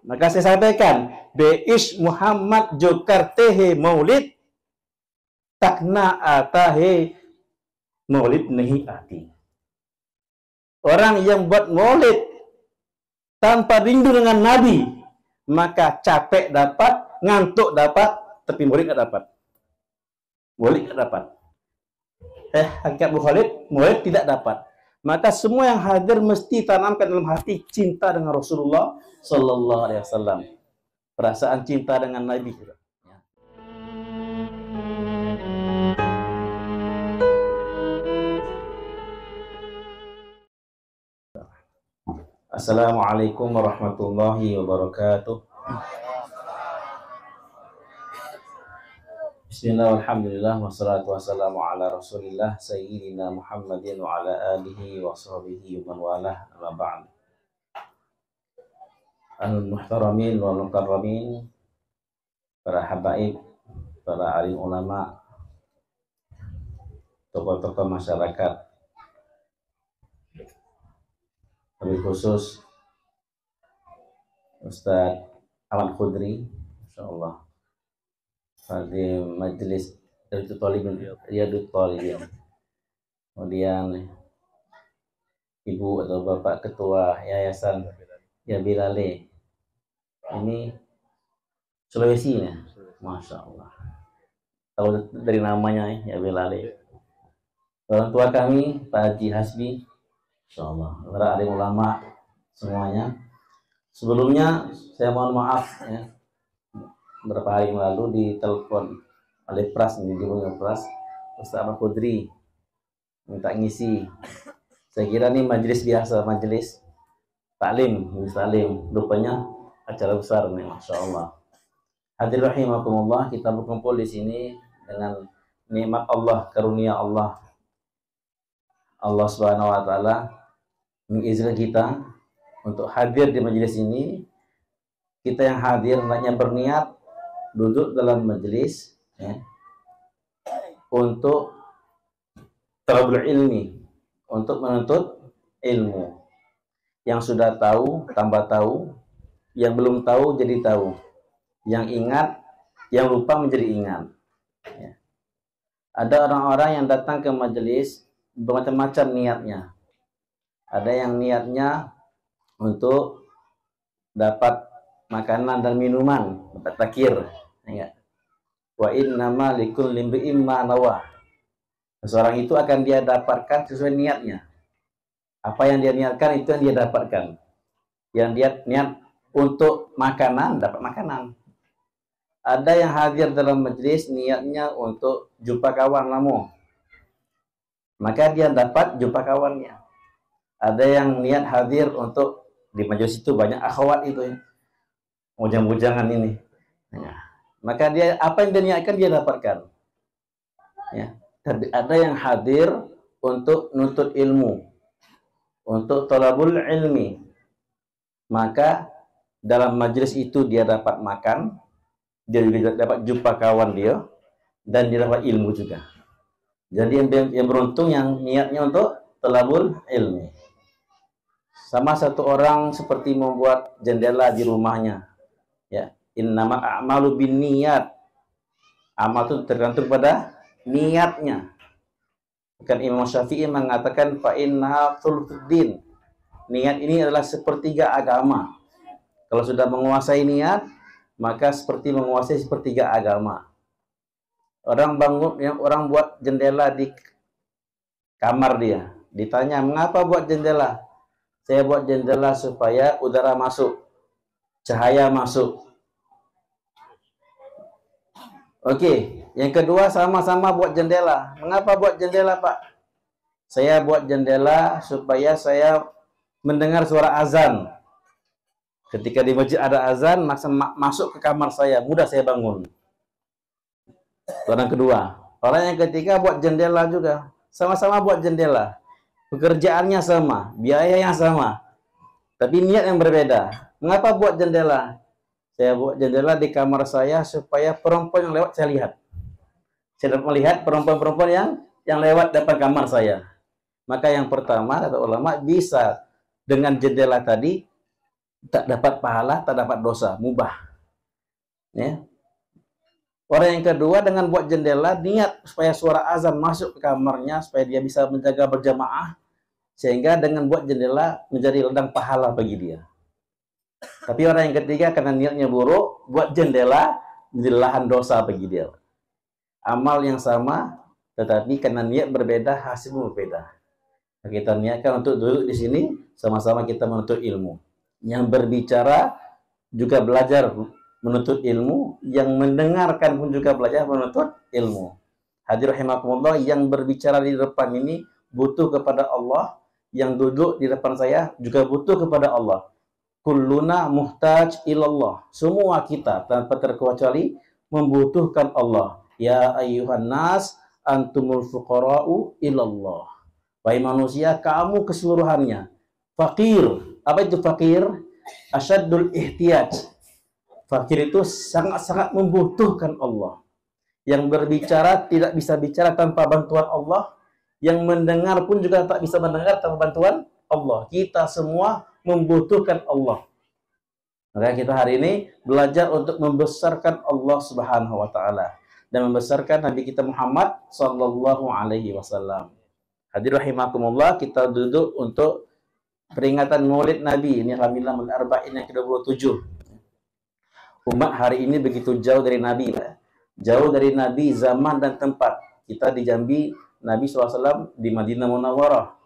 Maka saya sampaikan, Beish Muhammad Jokartehe Maulid takna atahe Maulid nahi ati. Orang yang buat maulid tanpa rindu dengan Nabi, maka capek dapat, ngantuk dapat, tapi maulid nggak dapat. Maulid nggak dapat. Hakikat maulid tidak dapat. Maka semua yang hadir mesti tanamkan dalam hati cinta dengan Rasulullah Sallallahu Alaihi Wasallam, perasaan cinta dengan Nabi. Assalamualaikum warahmatullahi wabarakatuh. Bismillah, alhamdulillah, wassalatu wassalamu ala rasulillah sayyidina Muhammadin wa ala alihi wa sahbihi wa man walah, amma ba'd. Al-muhtaramin wal mukarramin, para habaib, para alim ulama, tokoh-tokoh masyarakat, lebih khusus Ustaz Ahmad Khudri, insyaallah di majelis Riyadut Thalibin, kemudian Ibu atau Bapak Ketua Yayasan Yabilale, ini Sulawesi ya, Masya Allah, tahu dari namanya Yabilale. Orang tua kami Pak Haji Hasbi, Insya Allah, para alim ulama semuanya. Sebelumnya saya mohon maaf ya, beberapa hari yang lalu ditelepon oleh Pras, dihubungi Pras, Ustaz Ahmad Khudri minta ngisi. Saya kira ini majelis biasa, majelis taklim, rupanya acara besar nih, Masya Allah. Hadirin rahimakumullah, kita berkumpul di sini dengan nikmat Allah, karunia Allah. Allah Subhanahu wa taala mengizinkan kita untuk hadir di majelis ini. Kita yang hadir hendaknya berniat duduk dalam majelis ya, untuk talabul ilmi, untuk menuntut ilmu. Yang sudah tahu tambah tahu, yang belum tahu jadi tahu, yang ingat, yang lupa menjadi ingat ya. Ada orang-orang yang datang ke majelis bermacam-macam niatnya. Ada yang niatnya untuk dapat makanan dan minuman, dapat takir. Ya. Wa innama likulli imri'in ma nawa. Seseorang itu akan dia dapatkan sesuai niatnya. Apa yang dia niatkan itu yang dia dapatkan. Yang dia niat untuk makanan, dapat makanan. Ada yang hadir dalam majelis niatnya untuk jumpa kawan lama, maka dia dapat jumpa kawannya. Ada yang niat hadir untuk di majelis itu banyak akhwat itu ya, bujang-bujangan ini ya. Maka dia apa yang dia niatkan dia dapatkan ya. Ada yang hadir untuk nuntut ilmu, untuk thalabul ilmi, maka dalam majelis itu dia dapat makan, dia juga dapat jumpa kawan dia, dan dia dapat ilmu juga. Jadi yang beruntung yang niatnya untuk thalabul ilmi. Sama satu orang seperti membuat jendela di rumahnya ya, innama a'malu binniyat. Amal itu tergantung pada niatnya. Bukan Imam Syafi'i mengatakan fa innaha thulutsud. Niat ini adalah sepertiga agama. Kalau sudah menguasai niat, maka seperti menguasai sepertiga agama. Orang bangun, orang buat jendela di kamar dia, ditanya mengapa buat jendela? Saya buat jendela supaya udara masuk, cahaya masuk. Oke, yang kedua sama-sama buat jendela. Mengapa buat jendela, Pak? Saya buat jendela supaya saya mendengar suara azan. Ketika di masjid ada azan, masuk ke kamar saya, mudah saya bangun. Orang kedua. Orang yang ketiga buat jendela juga. Sama-sama buat jendela. Pekerjaannya sama, biayanya sama. Tapi niat yang berbeda. Mengapa buat jendela? Saya buat jendela di kamar saya supaya perempuan yang lewat saya lihat. Saya dapat melihat perempuan-perempuan yang lewat depan kamar saya. Maka yang pertama, kata ulama, bisa dengan jendela tadi tak dapat pahala, tak dapat dosa, mubah. Ya. Orang yang kedua dengan buat jendela, niat supaya suara azan masuk ke kamarnya, supaya dia bisa menjaga berjamaah, sehingga dengan buat jendela menjadi ladang pahala bagi dia. Tapi orang yang ketiga karena niatnya buruk, buat jendela menjadi lahan dosa bagi dia. Amal yang sama, tetapi karena niat berbeda, hasilnya berbeda. Kita niatkan untuk duduk di sini, sama-sama kita menuntut ilmu. Yang berbicara juga belajar menuntut ilmu, yang mendengarkan pun juga belajar menuntut ilmu. Hadir rahimakumullah, yang berbicara di depan ini butuh kepada Allah, yang duduk di depan saya juga butuh kepada Allah. Kulluna muhtaj ilallah. Semua kita tanpa terkecuali membutuhkan Allah. Ya ayyuhan nas antumul fuqara'u ilallah. Wahai manusia, kamu keseluruhannya fakir. Apa itu fakir? Asyaddul ihtiyaj. Fakir itu sangat-sangat membutuhkan Allah. Yang berbicara tidak bisa bicara tanpa bantuan Allah. Yang mendengar pun juga tak bisa mendengar tanpa bantuan Allah. Kita semua membutuhkan Allah. Maka kita hari ini belajar untuk membesarkan Allah Subhanahu wa taala dan membesarkan Nabi kita Muhammad sallallahu alaihi wasallam. Hadir rahimakumullah, kita duduk untuk peringatan Maulid Nabi. Ini alhamdulillah Maulid Arba'in yang ke-27. Umat hari ini begitu jauh dari Nabi, jauh dari Nabi zaman dan tempat. Kita di Jambi, Nabi SAW di Madinah Munawwarah.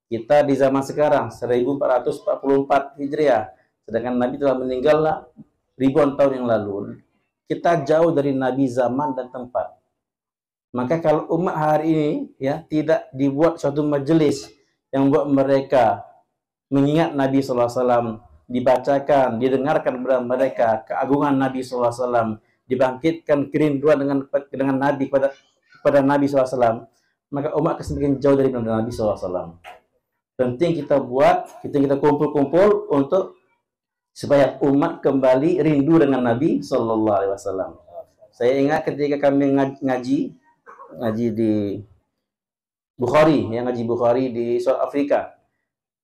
Kita di zaman sekarang 1444 Hijriah, sedangkan Nabi telah meninggal ribuan tahun yang lalu. Kita jauh dari Nabi zaman dan tempat. Maka kalau umat hari ini ya tidak dibuat suatu majelis yang membuat mereka mengingat Nabi SAW, dibacakan, didengarkan kepada mereka keagungan Nabi SAW, dibangkitkan kerinduan dengan Nabi kepada Nabi SAW, maka umat akan semakin jauh dari Nabi SAW. Penting kita buat, kita kumpul-kumpul untuk supaya umat kembali rindu dengan Nabi Sallallahu Alaihi Wasallam. Saya ingat ketika kami ngaji di Bukhari, ngaji Bukhari di South Africa.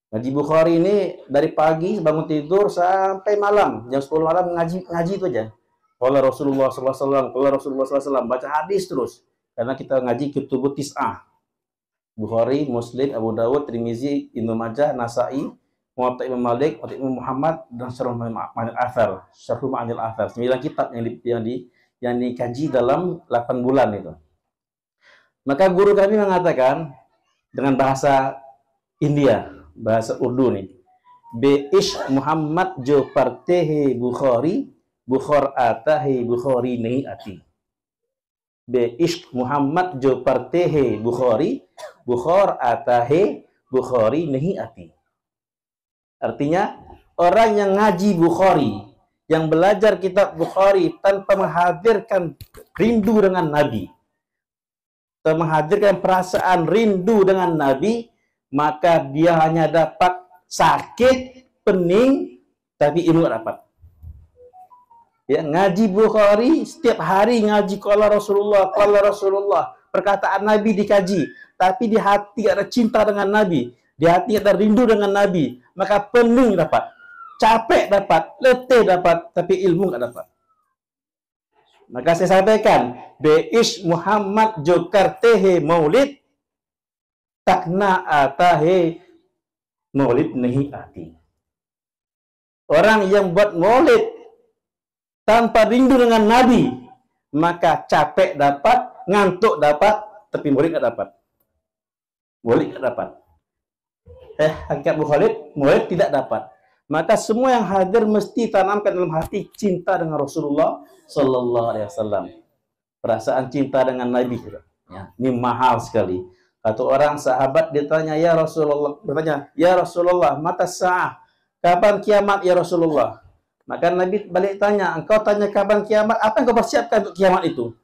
Ngaji Bukhari ini dari pagi bangun tidur sampai malam, jam 10 malam ngaji itu aja. Qala Rasulullah sallallahu alaihi wasallam, qala Rasulullah sallallahu alaihi wasallam, baca hadis terus. Karena kita ngaji Kutubut Tis'ah. Bukhari, Muslim, Abu Dawud, Tirmizi, Ibnu Majah, Nasa'i, Muwatta Imam Malik, Muwatta Imam Muhammad, dan Syarh Ma'anil Athar. Syarh Ma'anil Athar. 9 kitab yang dikaji dalam 8 bulan itu. Maka guru kami mengatakan dengan bahasa India, bahasa Urdu nih. Be-ish Muhammad jo partehe Bukhari, Bukhar atahe Bukhari nahi ati. Be-ish Muhammad jo partehe Bukhari, Bukhar atahe Bukhari nahi ati. Artinya, orang yang ngaji Bukhari, yang belajar kitab Bukhari tanpa menghadirkan rindu dengan Nabi, tanpa menghadirkan perasaan rindu dengan Nabi, maka dia hanya dapat sakit, pening, tapi ilmu tidak dapat. Ya, ngaji Bukhari, setiap hari ngaji qala Rasulullah, perkataan Nabi dikaji, tapi di hati ada cinta dengan Nabi, di hati ada rindu dengan Nabi, maka pening dapat, capek dapat, letih dapat, tapi ilmu nggak dapat. Maka saya sampaikan, Be-ish Muhammad jokartehe maulid, takna atahe maulid nahi ati. Orang yang buat maulid tanpa rindu dengan Nabi, maka capek dapat, ngantuk dapat, tapi maulid nggak dapat. Maulid nggak dapat. Hakikat maulid tidak dapat. Maka semua yang hadir mesti tanamkan dalam hati cinta dengan Rasulullah Sallallahu Alaihi Wasallam. Perasaan cinta dengan Nabi. Ya, ini mahal sekali. Satu orang sahabat ditanya, ya Rasulullah, mata sa'ah, kapan kiamat ya Rasulullah? Maka Nabi balik tanya, engkau tanya kapan kiamat, apa yang kau persiapkan untuk kiamat itu?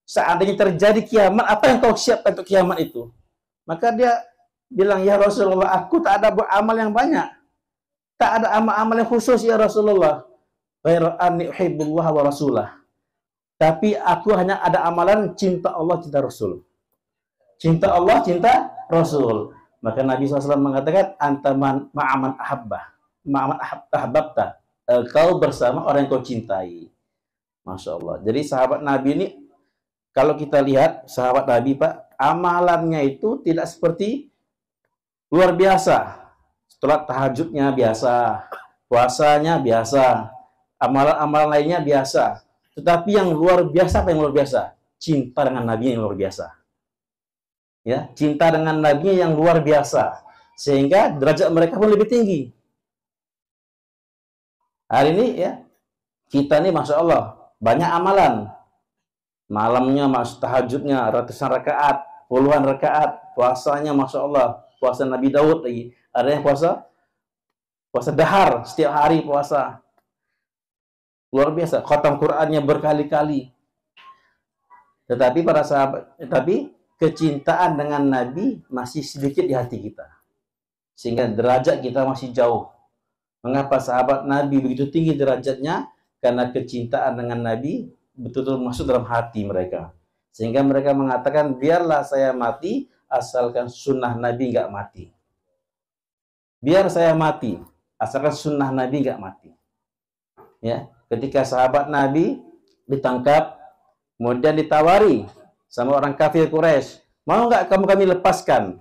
Seandainya terjadi kiamat, apa yang kau siapkan untuk kiamat itu? Maka dia bilang, ya Rasulullah, aku tak ada buat amal yang banyak. Tak ada amal-amal yang khusus ya Rasulullah. Ghairu anni uhibbullah wa rasulah. Tapi aku hanya ada amalan cinta Allah, cinta Rasul. Cinta Allah, cinta Rasul. Maka Nabi SAW mengatakan, antaman ma'aman ahabbah. ma'aman ahbabta, kau bersama orang yang kau cintai. Masya Allah. Jadi sahabat Nabi ini, kalau kita lihat sahabat Nabi Pak, amalannya itu tidak seperti luar biasa. Setelah tahajudnya biasa, puasanya biasa, amalan-amalan lainnya biasa. Tetapi yang luar biasa, apa yang luar biasa? Cinta dengan Nabi yang luar biasa. Ya, cinta dengan Nabi yang luar biasa. Sehingga derajat mereka pun lebih tinggi. Hari ini ya, kita nih Masya Allah, banyak amalan. Malamnya, tahajudnya, ratusan rakaat, puluhan rakaat, puasanya Masya Allah, puasa Nabi Daud lagi. Ada yang puasa dahar, setiap hari puasa. Luar biasa, khatam Qur'annya berkali-kali. Tetapi para sahabat, kecintaan dengan Nabi masih sedikit di hati kita. Sehingga derajat kita masih jauh. Mengapa sahabat Nabi begitu tinggi derajatnya? Karena kecintaan dengan Nabi betul-betul masuk dalam hati mereka. Sehingga mereka mengatakan, biarlah saya mati, asalkan sunnah Nabi nggak mati. Biar saya mati, asalkan sunnah Nabi nggak mati. Ya, ketika sahabat Nabi ditangkap, kemudian ditawari sama orang kafir Quraisy, mau nggak kami lepaskan?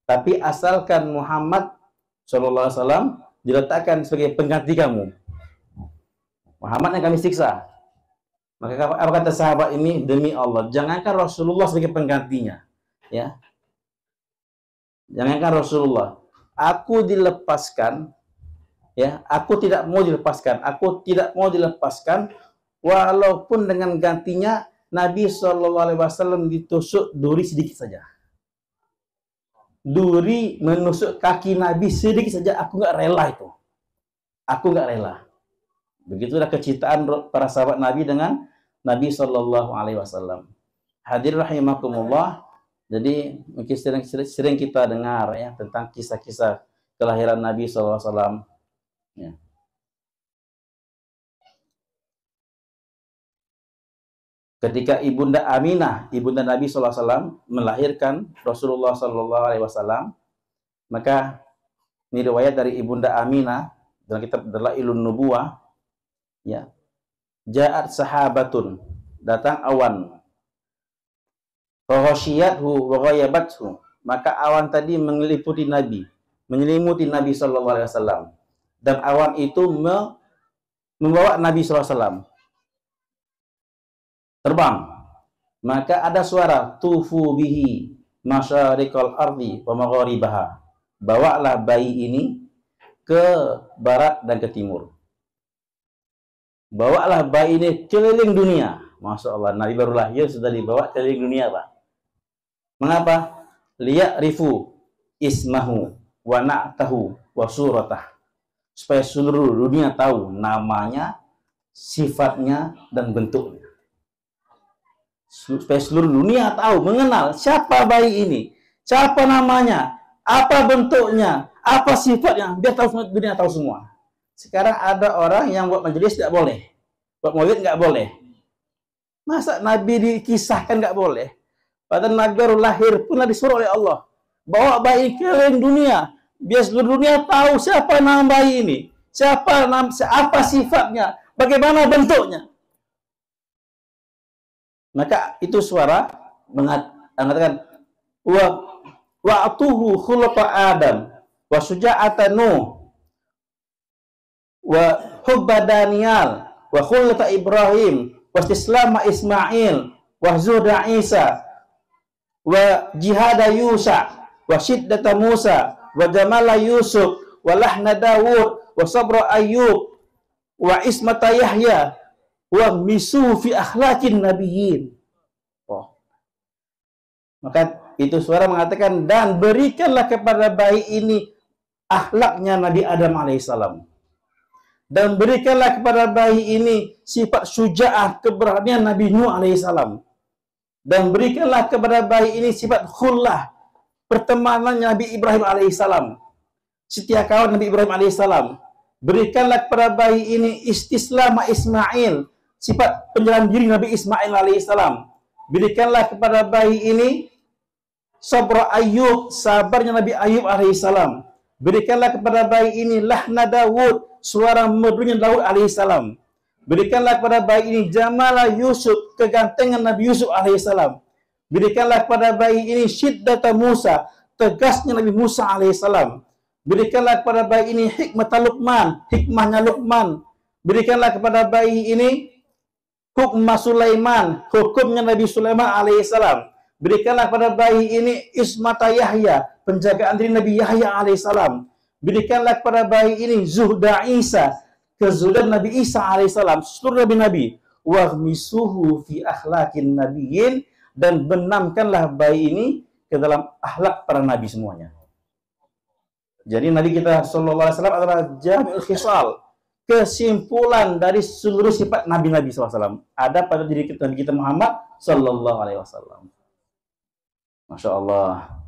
Tapi asalkan Muhammad SAW diletakkan sebagai pengganti kamu. Muhammad yang kami siksa. Maka apa kata sahabat ini? Demi Allah, jangankan Rasulullah sebagai penggantinya. Ya, jangankan Rasulullah. Aku dilepaskan, ya, aku tidak mau dilepaskan, walaupun dengan gantinya Nabi SAW ditusuk duri sedikit saja. Duri menusuk kaki Nabi sedikit saja, aku nggak rela itu. Aku nggak rela. Begitulah kecintaan para sahabat Nabi dengan Nabi SAW. Hadir rahimakumullah. Jadi mungkin sering kita dengar ya tentang kisah-kisah kelahiran Nabi SAW. Ya. Ketika ibunda Aminah, ibunda Nabi SAW melahirkan Rasulullah SAW, maka ini riwayat dari ibunda Aminah dalam kitab Dalailun Nubuwah. Ya, ja'at sahabatun, datang awan. Faghashiyathu wa ghayabathu, maka awan tadi mengeliputi Nabi, menyelimuti Nabi SAW, dan awan itu membawa Nabi SAW terbang. Maka ada suara, tufu bihi masyariqal ardi wa magharibaha, bawalah bayi ini ke barat dan ke timur. Bawalah bayi ini keliling dunia. Masya Allah, Nabi baru lahir sudah dibawa keliling dunia, Pak. Mengapa? Liya'rifu ismahu wa na'tahu wa suratah. Supaya seluruh dunia tahu namanya, sifatnya, dan bentuknya. Supaya seluruh dunia tahu, mengenal siapa bayi ini, siapa namanya, apa bentuknya, apa sifatnya, biar tahu, dunia tahu semua. Sekarang ada orang yang buat majelis tidak boleh, buat maulid nggak boleh. Masa Nabi dikisahkan nggak boleh? Padahal Nabi baru lahir pun disuruh oleh Allah, bawa bayi keliling dunia, biar seluruh dunia tahu siapa nama bayi ini, apa sifatnya, bagaimana bentuknya. Maka itu suara mengatakan wa'tuhu khulaqa Adam wa suja'ata Nuh wa hubba Daniel wa khulata Ibrahim wa istislama Ismail wa zuhda Isa wa jihada Yusa wa syiddata Musa wa jamala Yusuf wa lahna Dawud wa sabra Ayyub wa ismata Yahya wa misu fi akhlaqin nabiyyin. Oh. Maka itu suara mengatakan, dan berikanlah kepada bayi ini akhlaknya Nabi Adam alaihissalam. Dan berikanlah kepada bayi ini sifat syuja'ah, keberanian Nabi Nuh alaihissalam. Dan berikanlah kepada bayi ini sifat khullah, pertemanan Nabi Ibrahim alaihissalam, setia kawan Nabi Ibrahim alaihissalam. Berikanlah kepada bayi ini istislama Ismail, sifat penjalan diri Nabi Ismail alaihissalam. Berikanlah kepada bayi ini sabra Ayyub, sabarnya Nabi Ayyub alaihissalam. Berikanlah kepada bayi ini lahna Daud, suara merdunya Daud alaihissalam. Berikanlah kepada bayi ini jamala Yusuf, kegantengan Nabi Yusuf alaihissalam. Berikanlah kepada bayi ini syiddata Musa, tegasnya Nabi Musa alaihissalam. Berikanlah kepada bayi ini hikmah Luqman, hikmahnya Luqman. Berikanlah kepada bayi ini hukmah Sulaiman, hukumnya Nabi Sulaiman alaihissalam. Berikanlah kepada bayi ini ismata Yahya, penjagaan diri Nabi Yahya alaihissalam. Berikanlah kepada bayi ini zuhda Isa, kezuhudan Nabi Isa alaihissalam, seluruh nabi-nabi. Wahmisuhu fi akhlaqin nabiyyin, dan benamkanlah bayi ini ke dalam akhlak para nabi semuanya. Jadi Nabi kita sallallahu alaihi wasallam adalah jami'ul khisal, kesimpulan dari seluruh sifat nabi-nabi SAW ada pada diri kita, Nabi kita Muhammad sallallahu alaihi wasallam. Masya Allah.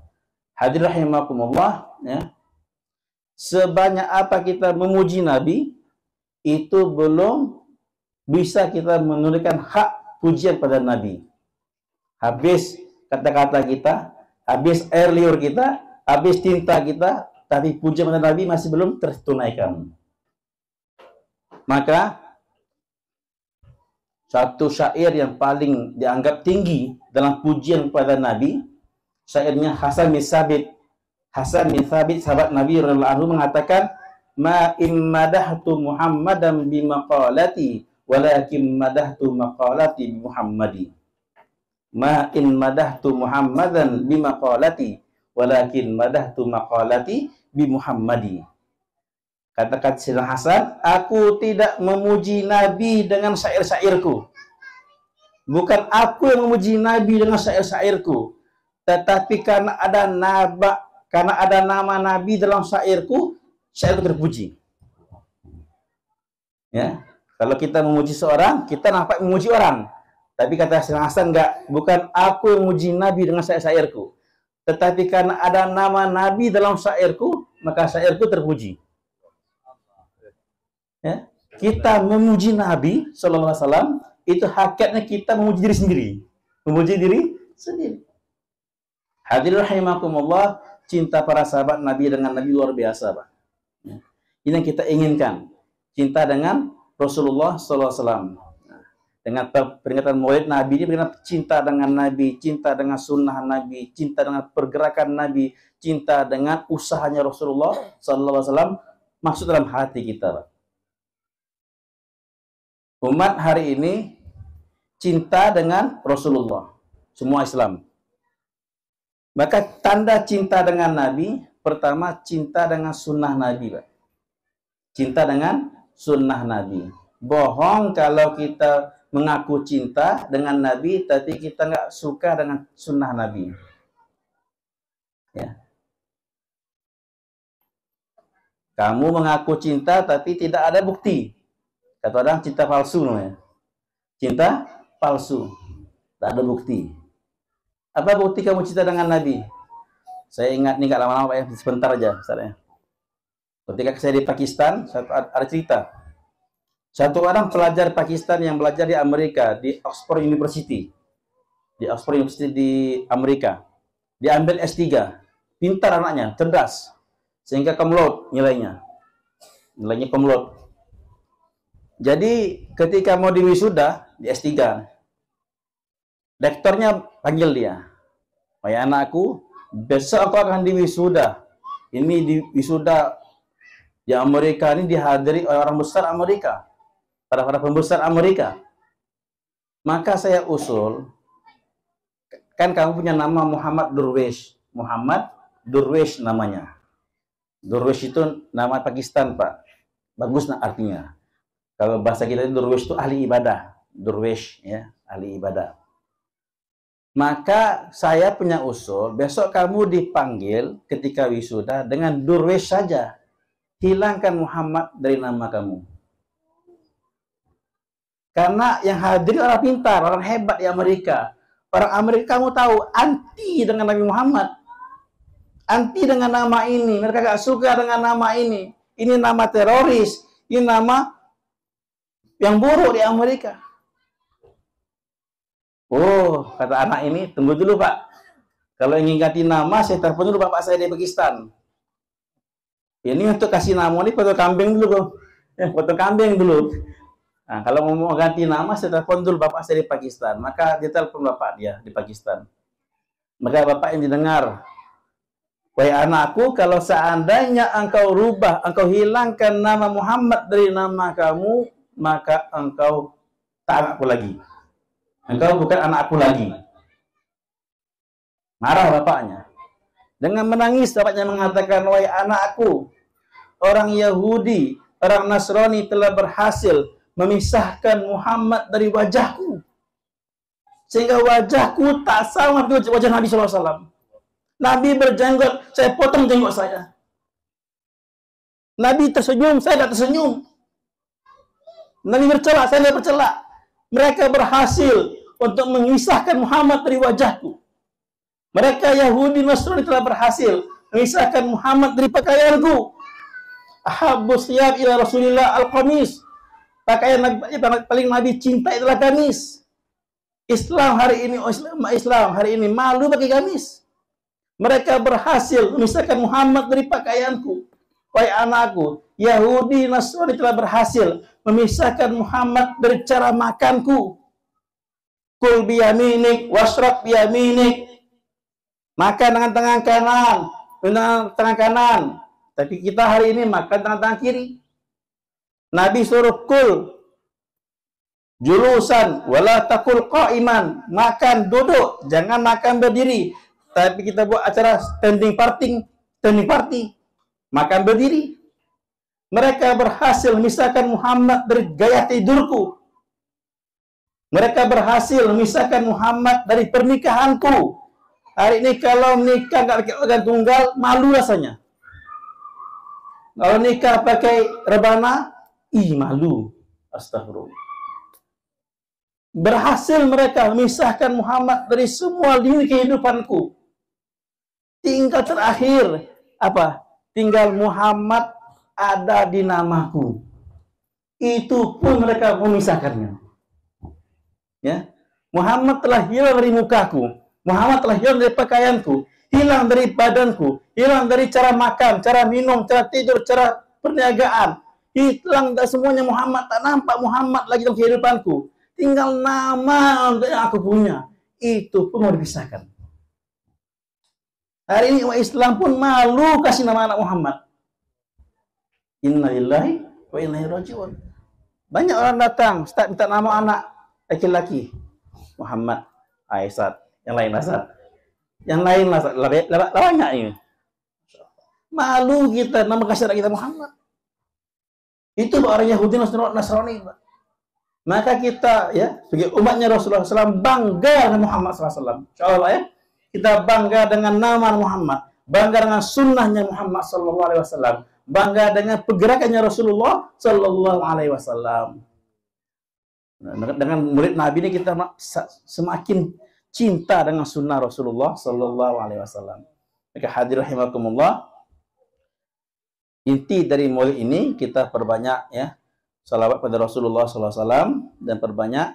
Hadirin rahimakumullah, ya. Sebanyak apa kita memuji Nabi, itu belum bisa kita menunaikan hak pujian pada Nabi. Habis kata-kata kita, habis air liur kita, habis tinta kita, tapi pujian pada Nabi masih belum tertunaikan. Maka satu syair yang paling dianggap tinggi dalam pujian pada Nabi, syairnya Hasan bin Thabit. Hasan bin Thabit, sahabat Nabi radhiyallahu anhu, mengatakan, "Ma immadahtu Muhammadan bi maqalati, walakin madahtu maqalati bi Muhammadi." Ma immadahtu Muhammadan bi maqalati, walakin madahtu maqalati bi Muhammadi. Kata-kata Sayyidina Hasan, aku tidak memuji Nabi dengan syair-syairku. Bukan aku yang memuji Nabi dengan syair-syairku, tetapi karena ada nama Nabi dalam syairku, syairku terpuji. Ya, kalau kita memuji seorang, kita nampak memuji orang. Tapi kata Sayyidina Hasan, enggak, bukan aku yang memuji Nabi dengan syair-syairku, tetapi karena ada nama Nabi dalam syairku, maka syairku terpuji. Ya, kita memuji Nabi sallallahu alaihi wasallam itu hakikatnya kita memuji diri sendiri. Memuji diri sendiri. Hadirin rahimakumullah, cinta para sahabat Nabi dengan Nabi luar biasa, Pak. Ya. Ini yang kita inginkan. Cinta dengan Rasulullah sallallahu alaihi wasallam. Dengan peringatan Maulid Nabi ini berkaitan cinta dengan Nabi, cinta dengan sunnah Nabi, cinta dengan pergerakan Nabi, cinta dengan usahanya Rasulullah sallallahu alaihi wasallam masuk dalam hati kita, Pak. Umat hari ini cinta dengan Rasulullah, semua Islam. Maka tanda cinta dengan Nabi, pertama cinta dengan sunnah Nabi, Pak. Cinta dengan sunnah Nabi. Bohong kalau kita mengaku cinta dengan Nabi, tapi kita nggak suka dengan sunnah Nabi. Ya. Kamu mengaku cinta, tapi tidak ada bukti. Kata orang cinta palsu namanya. Cinta palsu. Tak ada bukti. Apa bukti kamu cinta dengan Nabi? Saya ingat nih, nggak lama-lama Pak ya, sebentar aja misalnya. Ketika saya di Pakistan, ada cerita. Satu orang pelajar Pakistan yang belajar di Amerika, di Oxford University. Di Oxford University di Amerika. Dia ambil S3. Pintar anaknya, cerdas. Sehingga kumlaut nilainya. Nilainya kumlaut. Jadi ketika mau diwisuda di S3, rektornya panggil dia. "Wahai anakku, besok aku akan diwisuda. Ini diwisuda di Amerika, ini dihadiri oleh orang besar Amerika. Para pembesar Amerika. Maka saya usul, kan kamu punya nama Muhammad Durwesh. Muhammad Durwesh namanya. Durwesh itu nama Pakistan, Pak. Bagus artinya. Kalau bahasa kita itu Durwesh itu ahli ibadah. Durwesh, ya, ahli ibadah. Maka saya punya usul, besok kamu dipanggil ketika wisuda dengan Durwesh saja. Hilangkan Muhammad dari nama kamu. Karena yang hadir orang pintar, orang hebat di Amerika. Orang Amerika kamu tahu, anti dengan Nabi Muhammad. Anti dengan nama ini. Mereka gak suka dengan nama ini. Ini nama teroris. Ini nama yang buruk di Amerika. Oh, kata anak ini, tunggu dulu Pak. Kalau ingin ganti nama, saya telepon dulu bapak saya di Pakistan. Ini untuk kasih nama ini foto kambing dulu bro. Foto kambing dulu. Nah, kalau mau ganti nama, saya telepon dulu bapak saya di Pakistan. Maka dia telepon bapak dia di Pakistan. Maka bapak yang didengar, wahai anakku, kalau seandainya engkau rubah, engkau hilangkan nama Muhammad dari nama kamu, maka engkau tak anakku lagi. Engkau bukan anakku lagi. Marah bapaknya. Dengan menangis, bapaknya mengatakan, wahai anakku, orang Yahudi, orang Nasrani telah berhasil memisahkan Muhammad dari wajahku. Sehingga wajahku tak sama dengan wajah Nabi SAW. Nabi berjenggot, saya potong jenggot saya. Nabi tersenyum, saya tidak tersenyum. Nabi bercelak, saya tidak bercelak. Mereka berhasil untuk memisahkan Muhammad dari wajahku. Mereka Yahudi Nasrani telah berhasil memisahkan Muhammad dari pakaianku. Ahabbu siyab ila Rasulillah al-qamis. Pakaian paling Nabi cinta itulah gamis. Islam hari ini malu pakai gamis. Mereka berhasil memisahkan Muhammad dari pakaianku. Wahai anakku, Yahudi Nasrani telah berhasil memisahkan Muhammad dari cara makanku. Kul biyaminik, washrab biyaminik. Makan dengan tangan kanan, dengan tangan kanan. Tapi kita hari ini makan dengan tangan kiri. Nabi suruh kul julusan wala takul qa'iman, makan duduk, jangan makan berdiri. Tapi kita buat acara standing party, makan berdiri. Mereka berhasil memisahkan Muhammad dari gaya tidurku. Mereka berhasil memisahkan Muhammad dari pernikahanku. Hari ini kalau nikah nggak pakai organ tunggal, malu rasanya. Kalau nikah pakai rebana, malu. Astagfirullah. Berhasil mereka memisahkan Muhammad dari semua lini kehidupanku. Tinggal terakhir apa? Tinggal Muhammad ada di namaku. Itu pun mereka memisahkannya. Ya, Muhammad telah hilang dari mukaku. Muhammad telah hilang dari pakaianku, hilang dari badanku, hilang dari cara makan, cara minum, cara tidur, cara perniagaan. Hilang dari semuanya Muhammad, tak nampak Muhammad lagi dalam kehidupanku. Tinggal nama yang aku punya. Itu pun mau dipisahkan. Hari ini umat Islam pun malu kasih nama anak Muhammad. Innalillahi wa inna ilaihi raji'un. Banyak orang datang, Ustaz minta nama anak laki-laki. Muhammad, Aisyah, yang lain Asad. Yang lain Asad, banyak ini. Malu kita nama kasih anak kita Muhammad. Itu orang Yahudi Nasrani. Maka kita ya sebagai umatnya Rasulullah SAW bangga dengan Muhammad SAW. Insyaallah ya, kita bangga dengan nama Muhammad, bangga dengan sunnahnya Muhammad SAW, bangga dengan pergerakannya Rasulullah SAW. Dengan murid Nabi ini kita semakin cinta dengan sunnah Rasulullah SAW. Maka hadirin rahimakumullah, inti dari maulid ini kita perbanyak ya salawat pada Rasulullah SAW dan perbanyak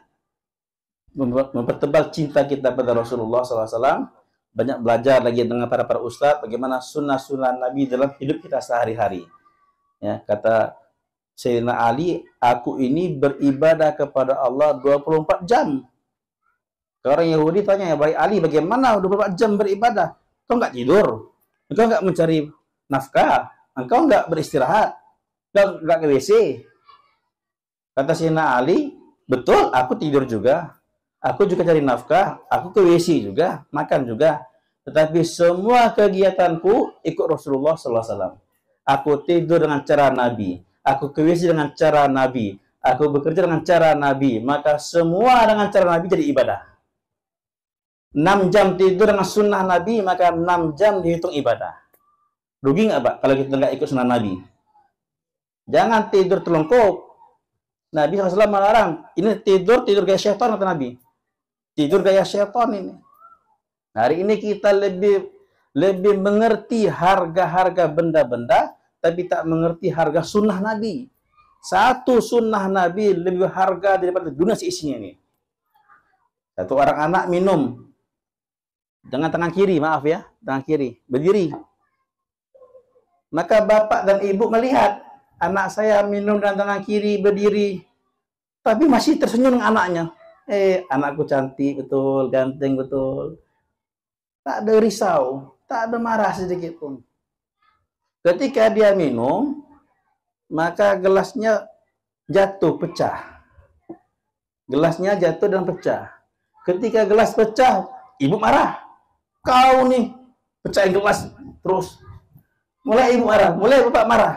mempertebal cinta kita pada Rasulullah SAW. Banyak belajar lagi dengan para ustadz bagaimana sunnah-sunnah Nabi dalam hidup kita sehari-hari. Ya, kata Sayyidina Ali, aku ini beribadah kepada Allah 24 jam. Orang Yahudi tanya, ya baik Ali, bagaimana 24 jam beribadah? Kau nggak tidur? Engkau nggak mencari nafkah? Engkau nggak beristirahat? Nggak ke WC? Kata Sayyidina Ali, betul, aku tidur juga. Aku juga cari nafkah, aku ke WC juga, makan juga. Tetapi semua kegiatanku ikut Rasulullah SAW. Aku tidur dengan cara Nabi. Aku ke WC dengan cara Nabi. Aku bekerja dengan cara Nabi. Maka semua dengan cara Nabi jadi ibadah. 6 jam tidur dengan sunnah Nabi, maka 6 jam dihitung ibadah. Rugi nggak Pak kalau kita nggak ikut sunnah Nabi? Jangan tidur telungkup. Nabi SAW melarang. Ini tidur gaya syaitan kata Nabi. Tidur gaya syaitan ini. Hari ini kita lebih mengerti harga-harga benda-benda, tapi tak mengerti harga sunnah Nabi. Satu sunnah Nabi lebih harga daripada dunia seisinya ini. Satu orang anak minum dengan tangan kiri, maaf ya, tangan kiri, berdiri. Maka bapak dan ibu melihat anak saya minum dengan tangan kiri berdiri, tapi masih tersenyum dengan anaknya. Anakku cantik betul, ganteng betul. Tak ada risau, tak ada marah sedikit pun. Ketika dia minum, maka gelasnya jatuh, pecah. Gelasnya jatuh dan pecah. Ketika gelas pecah, ibu marah. Kau nih, pecahin gelas terus. Mulai ibu marah, mulai bapak marah.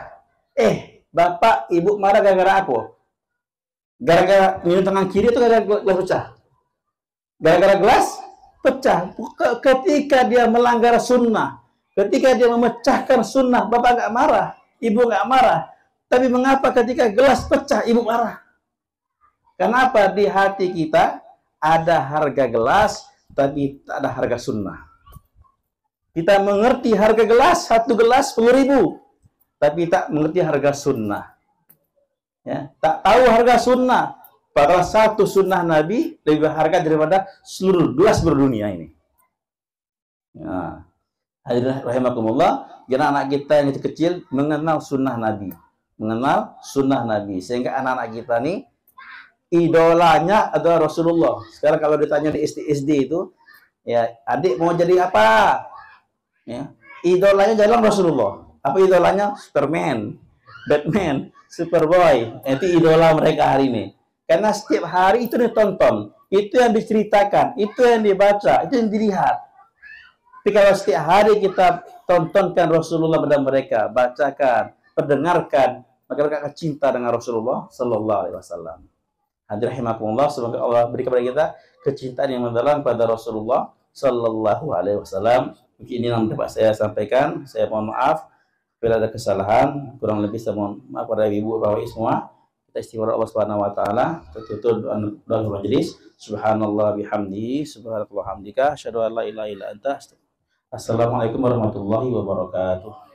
Bapak, ibu marah gara-gara apa? Gara-gara minum tangan kiri itu gara-gara gelas pecah. Gara-gara gelas pecah. Ketika dia melanggar sunnah, ketika dia memecahkan sunnah, bapak nggak marah, ibu nggak marah. Tapi mengapa ketika gelas pecah, ibu marah? Kenapa? Di hati kita ada harga gelas, tapi tak ada harga sunnah. Kita mengerti harga gelas, satu gelas 10.000, tapi tak mengerti harga sunnah. Ya, tak tahu harga sunnah. Padahal satu sunnah Nabi lebih berharga daripada seluruh gelas berdunia ini. Ya. Hadirin rahimakumullah, jangan anak kita yang kecil mengenal sunnah Nabi, mengenal sunnah Nabi, sehingga anak-anak kita nih idolanya adalah Rasulullah. Sekarang kalau ditanya di SD itu, ya adik mau jadi apa? Ya, idolanya jalan Rasulullah. Apa idolanya? Superman, Batman, Superboy. Itu idola mereka hari ini. Karena setiap hari itu ditonton, itu yang diceritakan, itu yang dibaca, itu yang dilihat. Tapi kalau setiap hari kita tontonkan Rasulullah pada mereka, bacakan, perdengarkan, maka mereka akan cinta dengan Rasulullah Sallallahu Alaihi Wasallam. Hadirin rahimakumullah, semoga Allah beri kepada kita kecintaan yang mendalam pada Rasulullah Sallallahu Alaihi Wasallam. Mungkin ini yang dapat saya sampaikan. Saya mohon maaf bila ada kesalahan, kurang lebih saya mohon maaf pada ibu bapak semua. Kita istighfar Allah Subhanahu wa taala. Tutup doa majelis. Subhanallah bihamdi, subhanallah hamdika, asyhadu an la ilaha illa anta. Assalamualaikum warahmatullahi wabarakatuh.